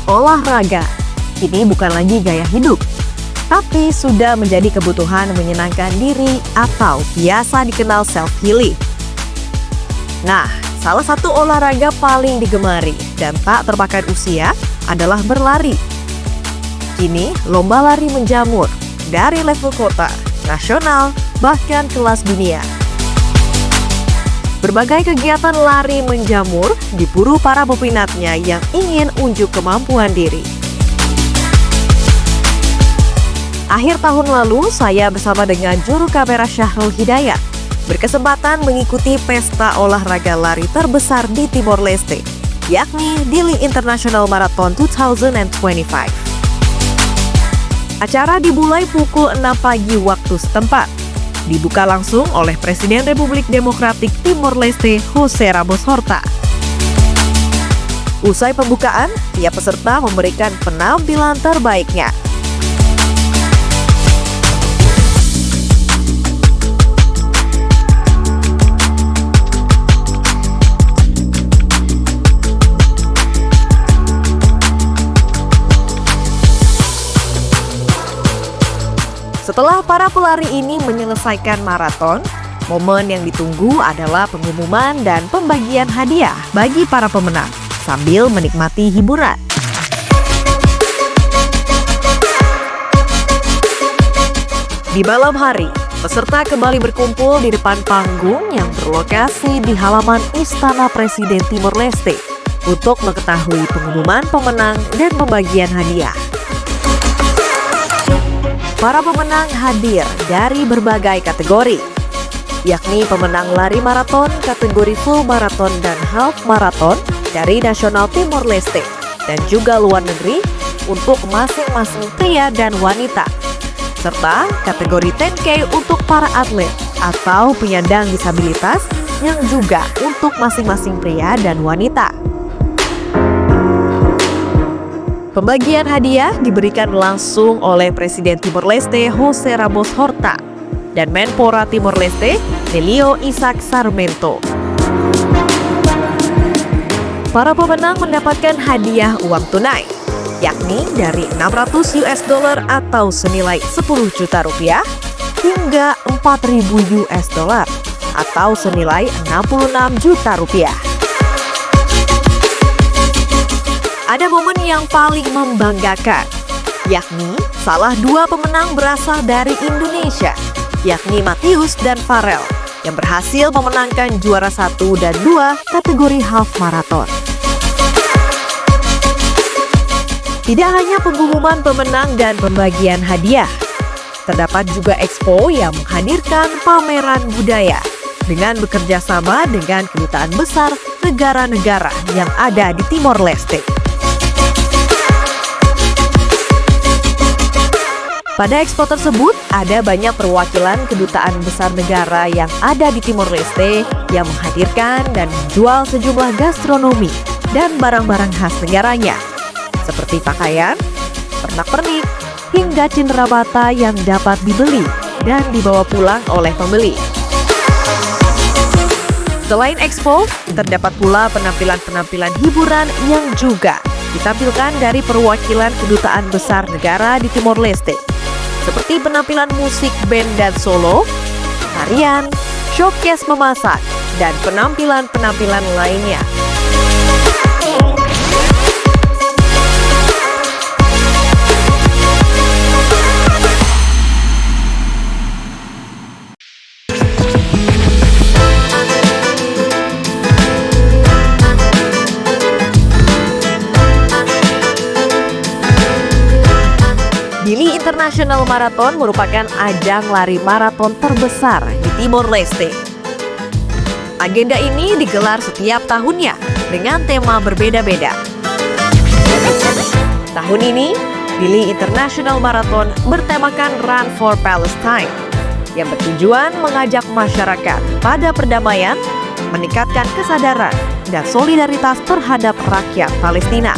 Olahraga ini bukan lagi gaya hidup, tapi sudah menjadi kebutuhan menyenangkan diri atau biasa dikenal self-healing. Nah, salah satu olahraga paling digemari dan tak terpakai usia adalah berlari. Kini, lomba lari menjamur dari level kota, nasional, bahkan kelas dunia. Berbagai kegiatan lari menjamur diburu para peminatnya yang ingin unjuk kemampuan diri. Akhir tahun lalu, saya bersama dengan juru kamera Syahrul Hidayat berkesempatan mengikuti pesta olahraga lari terbesar di Timor Leste, yakni Dili International Marathon 2025. Acara dimulai pukul 6 pagi waktu setempat. Dibuka langsung oleh Presiden Republik Demokratik Timor Leste, José Ramos Horta. Usai pembukaan, tiap peserta memberikan penampilan terbaiknya. Setelah para pelari ini menyelesaikan maraton, momen yang ditunggu adalah pengumuman dan pembagian hadiah bagi para pemenang sambil menikmati hiburan. Di malam hari, peserta kembali berkumpul di depan panggung yang berlokasi di halaman Istana Presiden Timor Leste untuk mengetahui pengumuman pemenang dan pembagian hadiah. Para pemenang hadir dari berbagai kategori, yakni pemenang lari maraton kategori full maraton dan half maraton dari nasional Timor Leste dan juga luar negeri untuk masing-masing pria dan wanita, serta kategori 10K untuk para atlet atau penyandang disabilitas yang juga untuk masing-masing pria dan wanita. Pembagian hadiah diberikan langsung oleh Presiden Timor Leste José Ramos Horta dan Menpora Timor Leste Nelio Isaac Sarmento. Para pemenang mendapatkan hadiah uang tunai, yakni dari $600 atau senilai 10 juta rupiah hingga $4.000 atau senilai 66 juta rupiah. Ada momen yang paling membanggakan, yakni salah dua pemenang berasal dari Indonesia, yakni Matius dan Farel, yang berhasil memenangkan juara 1 dan 2 kategori half marathon. Tidak hanya pengumuman pemenang dan pembagian hadiah, terdapat juga expo yang menghadirkan pameran budaya dengan bekerja sama dengan kedutaan besar negara-negara yang ada di Timor Leste. Pada expo tersebut, ada banyak perwakilan kedutaan besar negara yang ada di Timor Leste yang menghadirkan dan menjual sejumlah gastronomi dan barang-barang khas negaranya, seperti pakaian, pernak-pernik, hingga cenderamata yang dapat dibeli dan dibawa pulang oleh pembeli. Selain expo, terdapat pula penampilan-penampilan hiburan yang juga ditampilkan dari perwakilan kedutaan besar negara di Timor Leste, seperti penampilan musik band dan solo, tarian, showcase memasak, dan penampilan-penampilan lainnya. Dili International Marathon merupakan ajang lari maraton terbesar di Timor Leste. Agenda ini digelar setiap tahunnya dengan tema berbeda-beda. Tahun ini, Dili International Marathon bertemakan Run for Palestine yang bertujuan mengajak masyarakat pada perdamaian, meningkatkan kesadaran dan solidaritas terhadap rakyat Palestina.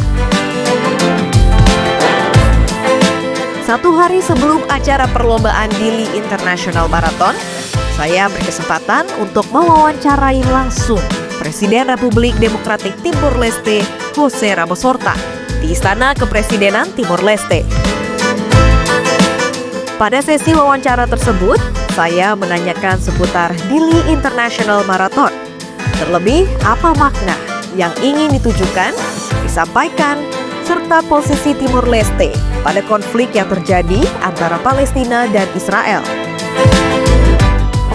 Satu hari sebelum acara perlombaan Dili International Marathon, saya berkesempatan untuk mewawancarai langsung Presiden Republik Demokratik Timor Leste, Jose Ramos Horta, di Istana Kepresidenan Timor Leste. Pada sesi wawancara tersebut, saya menanyakan seputar Dili International Marathon. Terlebih, apa makna yang ingin ditujukan, disampaikan, serta posisi Timor Leste pada konflik yang terjadi antara Palestina dan Israel.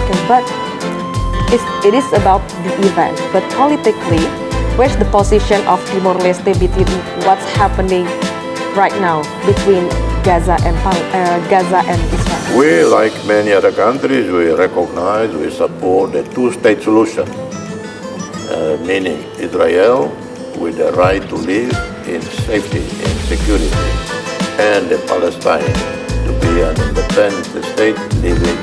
Okay, but it is about the event. But politically, where's the position of Timor Leste between what's happening right now between Gaza and Israel? We, like many other countries, we recognize, we support the two-state solution, meaning Israel with the right to live in safety, in security, and the Palestine to be an independent state living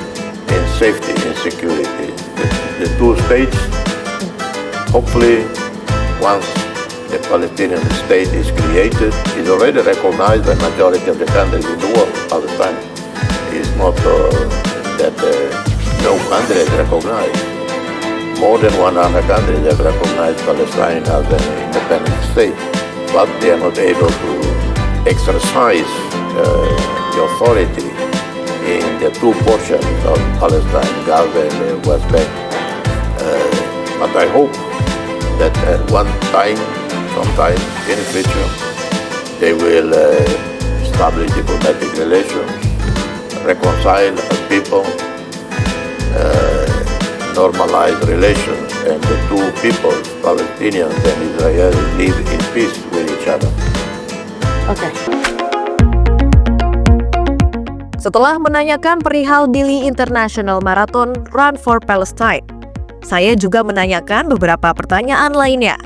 in safety and security. The two states, hopefully, once the Palestinian state is created, is already recognized by majority of the countries in the world. Palestine is not that no country is recognized. More than 100 countries have recognized Palestine as an independent state, but they are not able to exercise the authority in the two portions of Palestine, Gaza and the West Bank. But I hope that at one time, sometime in the future, they will establish diplomatic relations, reconcile as people, normalize relations, and the two peoples, Palestinians and Israelis, live in peace with each other. Okay. Setelah menanyakan perihal Dili International Marathon Run for Palestine, saya juga menanyakan beberapa pertanyaan lainnya,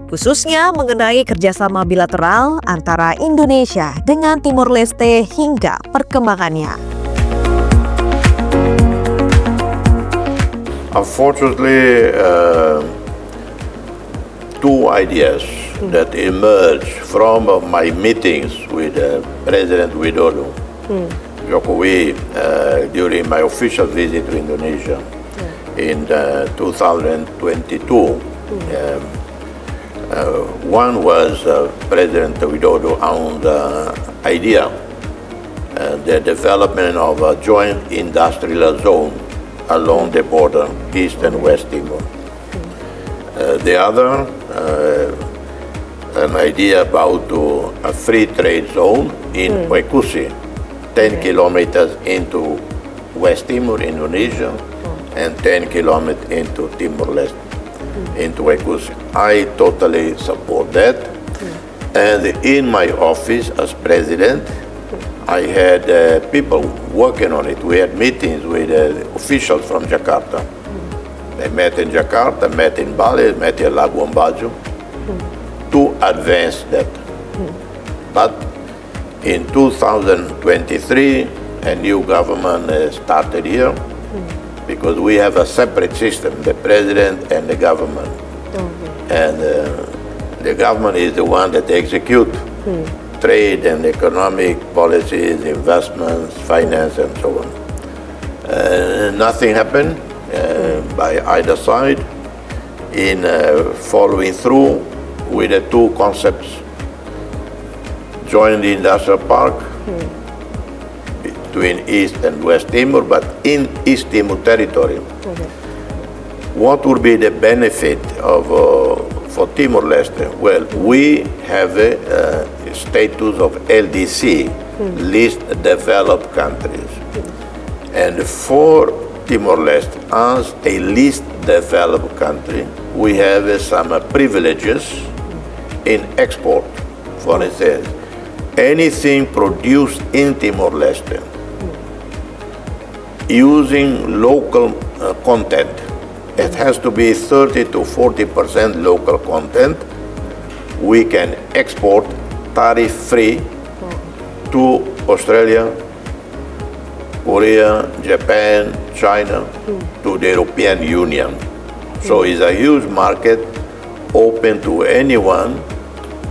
khususnya mengenai kerjasama bilateral antara Indonesia dengan Timor Leste hingga perkembangannya. Unfortunately, two ideas that emerged from my meetings with President Widodo Jokowi during my official visit to Indonesia in 2022. One was President Widodo owned idea, the development of a joint industrial zone along the border, East and West Timor. The other, an idea about a free trade zone in Wekusi, 10 kilometers into West Timor, Indonesia, and 10 kilometers into Timor-Leste, into Wekusi. I totally support that. And in my office as president, I had people working on it. We had meetings with officials from Jakarta. They met in Jakarta, met in Bali, met in Labuan Bajo to advance that. But in 2023, a new government started here because we have a separate system, the president and the government. And the government is the one that executes trade and economic policies, investments, finance, and so on. Nothing happened by either side in following through with the two concepts. Join the industrial park between East and West Timor, but in East Timor territory. What would be the benefit of for Timor-Leste? Well, we have a status of LDC, least developed countries. And for Timor-Leste, as a least developed country, we have some privileges in export. For instance, anything produced in Timor-Leste using local content, it has to be 30 to 40% local content. We can export tariff-free to Australia, Korea, Japan, China, to the European Union. So it's a huge market open to anyone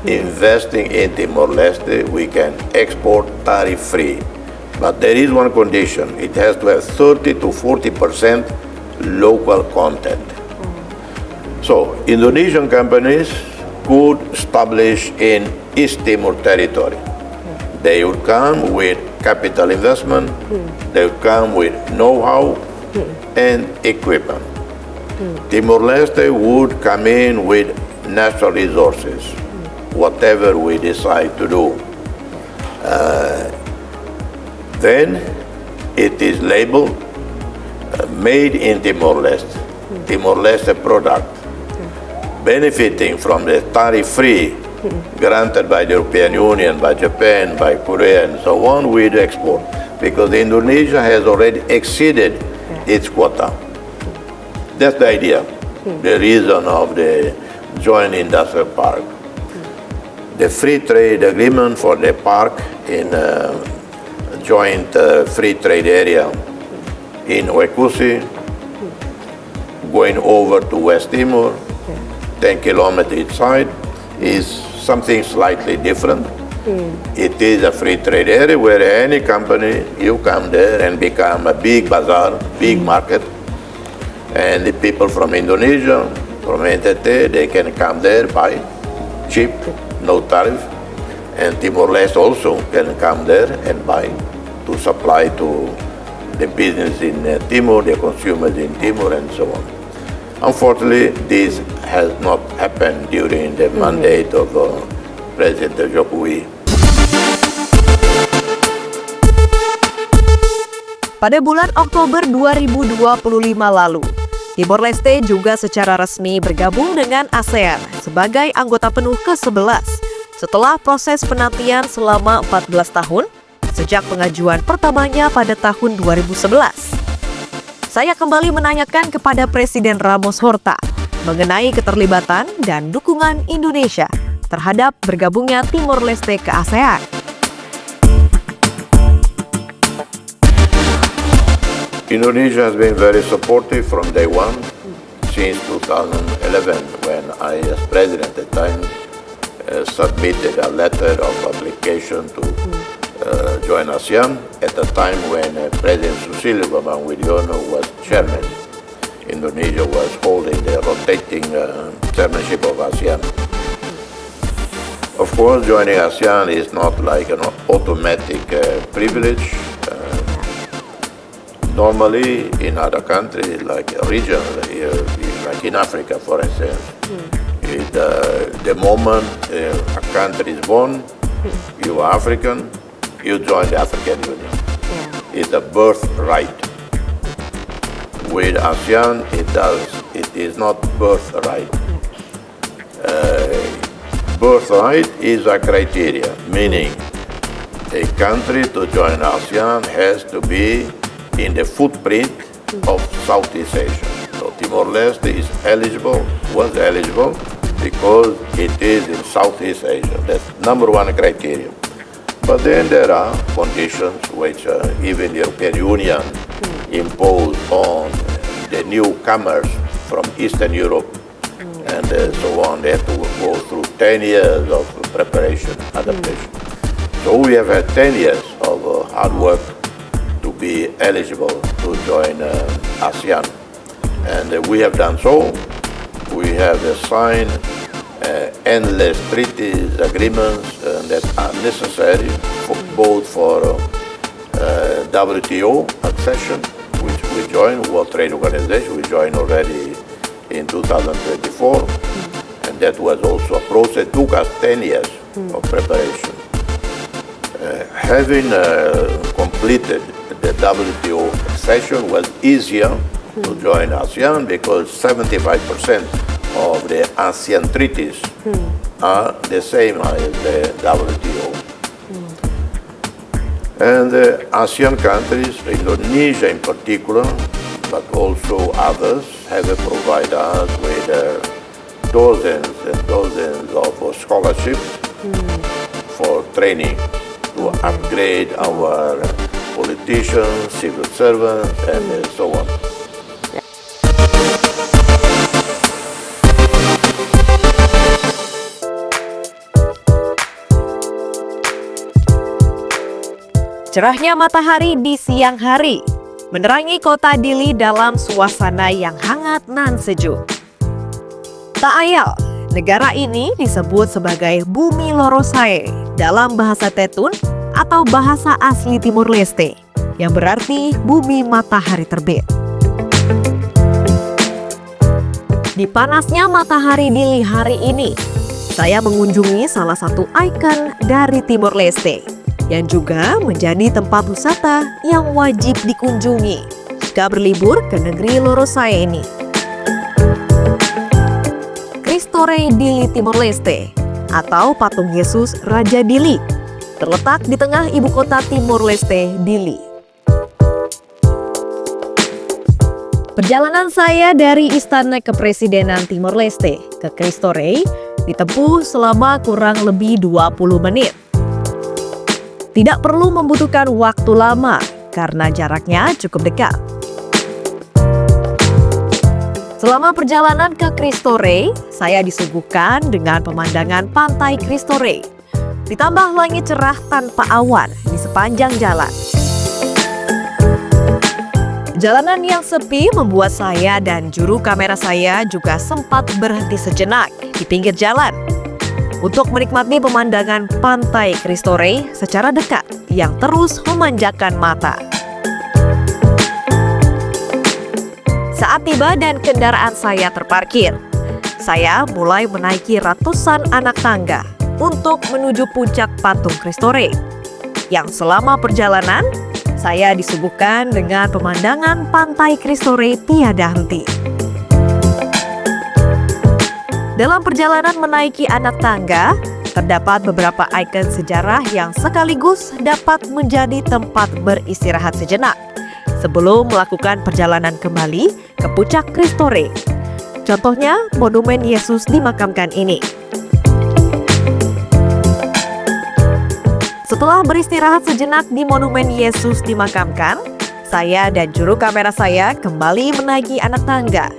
investing in Timor-Leste. We can export tariff-free. But there is one condition. It has to have 30 to 40% local content. So Indonesian companies could establish in East Timor territory. They would come with capital investment, they would come with know-how and equipment. Timor-Leste would come in with natural resources, whatever we decide to do. Then it is labeled made in Timor-Leste, Timor-Leste product, benefiting from the tariff-free granted by the European Union, by Japan, by Korea, and so on, with export. Because Indonesia has already exceeded its quota. That's the idea, the reason of the joint industrial park. The free trade agreement for the park in joint free trade area in Wekusi, going over to West Timor, 10 kilometers each side, is something slightly different. It is a free trade area where any company, you come there and become a big bazaar, big market, and the people from Indonesia, from NTT, they can come there, buy cheap, no tariff, and Timor-Leste also can come there and buy to supply to the business in Timor, the consumers in Timor, and so on. Unfortunately, this has not happened during the mandate of President Jokowi. Pada bulan Oktober 2025 lalu, Timor-Leste juga secara resmi bergabung dengan ASEAN sebagai anggota penuh ke-11 setelah proses penantian selama 14 tahun sejak pengajuan pertamanya pada tahun 2011. Saya kembali menanyakan kepada Presiden Ramos Horta mengenai keterlibatan dan dukungan Indonesia terhadap bergabungnya Timor-Leste ke ASEAN. Indonesia has been very supportive from day one, since 2011, when I, as president at the time, submitted a letter of application to join ASEAN at the time when President Susilo Bambang Widjono was chairman. Indonesia was holding the rotating chairmanship of ASEAN. Of course, joining ASEAN is not like an automatic privilege. Normally, in other countries, like regionally, like in Africa, for instance, the moment a country is born, you are African, you join the African Union. It's a birthright. With ASEAN, it is not birthright. Birthright is a criteria, meaning a country to join ASEAN has to be in the footprint of Southeast Asia. So Timor-Leste is eligible, was eligible, because it is in Southeast Asia. That's number one criteria. But then there are conditions which even the European Union imposed on the newcomers from Eastern Europe and so on. They have to go through 10 years of preparation, adaptation. So we have had 10 years of hard work to be eligible to join ASEAN. And we have done so. We have signed endless treaties, agreements that are necessary both for WTO accession, which we joined, World Trade Organization, we joined already in 2024, and that was also a process, took us 10 years of preparation. Having completed the WTO accession was easier to join ASEAN because 75% of the ASEAN treaties are the same as the WTO. And the ASEAN countries, Indonesia in particular, but also others, have provided us with dozens and dozens of scholarships for training to upgrade our politicians, civil servants, and so on. Cerahnya matahari di siang hari menerangi kota Dili dalam suasana yang hangat nan sejuk. Tak ayal, negara ini disebut sebagai Bumi Lorosae dalam bahasa Tetun atau bahasa asli Timur Leste, yang berarti bumi matahari terbit. Di panasnya matahari Dili hari ini, saya mengunjungi salah satu ikon dari Timor Leste, yang juga menjadi tempat wisata yang wajib dikunjungi jika berlibur ke negeri Lorosae ini. Cristo Rei Dili Timor Leste atau patung Yesus Raja Dili terletak di tengah ibu kota Timor Leste, Dili. Perjalanan saya dari Istana Kepresidenan Timor Leste ke Cristo Rei ditempuh selama kurang lebih 20 menit. Tidak perlu membutuhkan waktu lama karena jaraknya cukup dekat. Selama perjalanan ke Cristo Rei, saya disuguhkan dengan pemandangan pantai Cristo Rei, ditambah langit cerah tanpa awan di sepanjang jalan. Jalanan yang sepi membuat saya dan juru kamera saya juga sempat berhenti sejenak di pinggir jalan untuk menikmati pemandangan pantai Cristo Rei secara dekat yang terus memanjakan mata. Saat tiba dan kendaraan saya terparkir, saya mulai menaiki ratusan anak tangga untuk menuju puncak patung Cristo Rei, yang selama perjalanan saya disuguhkan dengan pemandangan pantai Cristo Rei tiada henti. Dalam perjalanan menaiki anak tangga, terdapat beberapa ikon sejarah yang sekaligus dapat menjadi tempat beristirahat sejenak sebelum melakukan perjalanan kembali ke puncak Cristo Rei. Contohnya, monumen Yesus dimakamkan ini. Setelah beristirahat sejenak di monumen Yesus dimakamkan, saya dan juru kamera saya kembali menaiki anak tangga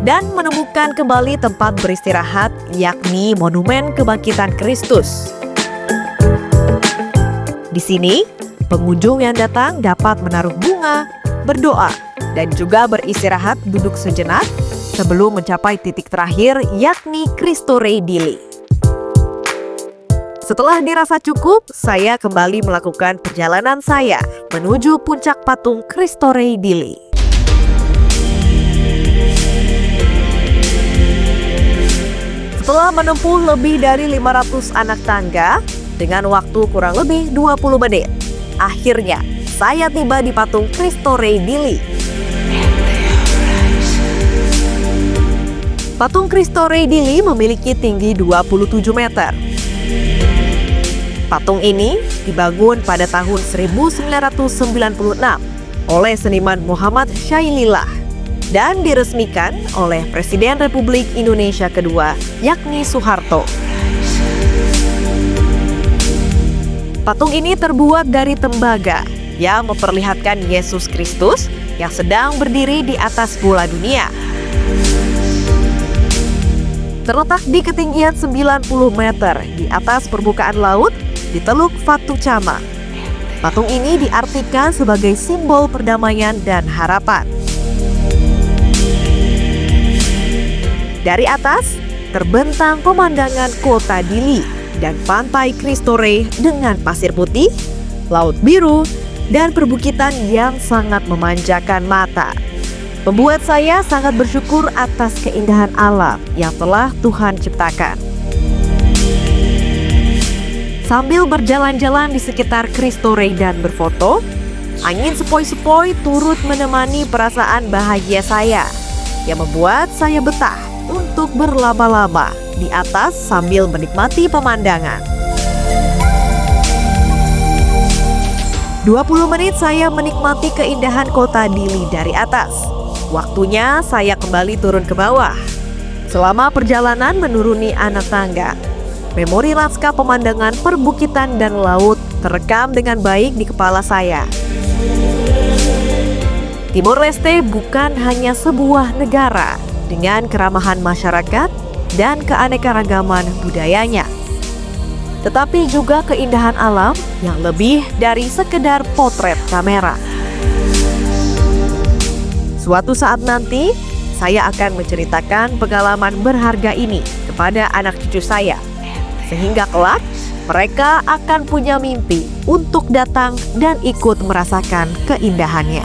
dan menemukan kembali tempat beristirahat, yakni Monumen Kebangkitan Kristus. Di sini, pengunjung yang datang dapat menaruh bunga, berdoa, dan juga beristirahat duduk sejenak sebelum mencapai titik terakhir, yakni Cristo Rei Dili. Setelah dirasa cukup, saya kembali melakukan perjalanan saya menuju puncak patung Cristo Rei Dili. Setelah menempuh lebih dari 500 anak tangga dengan waktu kurang lebih 20 menit, akhirnya saya tiba di patung Cristo Rei Dili. Patung Cristo Rei Dili memiliki tinggi 27 meter. Patung ini dibangun pada tahun 1996 oleh seniman Muhammad Syailillah dan diresmikan oleh Presiden Republik Indonesia kedua, yakni Soeharto. Patung ini terbuat dari tembaga yang memperlihatkan Yesus Kristus yang sedang berdiri di atas bola dunia. Terletak di ketinggian 90 meter di atas permukaan laut di Teluk Fatu Chama. Patung ini diartikan sebagai simbol perdamaian dan harapan. Dari atas, terbentang pemandangan kota Dili dan pantai Cristo Rei dengan pasir putih, laut biru, dan perbukitan yang sangat memanjakan mata. Membuat saya sangat bersyukur atas keindahan alam yang telah Tuhan ciptakan. Sambil berjalan-jalan di sekitar Cristo Rei dan berfoto, angin sepoi-sepoi turut menemani perasaan bahagia saya, yang membuat saya betah untuk berlama-lama di atas sambil menikmati pemandangan. 20 menit saya menikmati keindahan kota Dili dari atas. Waktunya saya kembali turun ke bawah. Selama perjalanan menuruni anak tangga, memori lanskap pemandangan perbukitan dan laut terekam dengan baik di kepala saya. Timor Leste bukan hanya sebuah negara dengan keramahan masyarakat dan keanekaragaman budayanya, tetapi juga keindahan alam yang lebih dari sekedar potret kamera. Suatu saat nanti, saya akan menceritakan pengalaman berharga ini kepada anak cucu saya, sehingga kelak mereka akan punya mimpi untuk datang dan ikut merasakan keindahannya.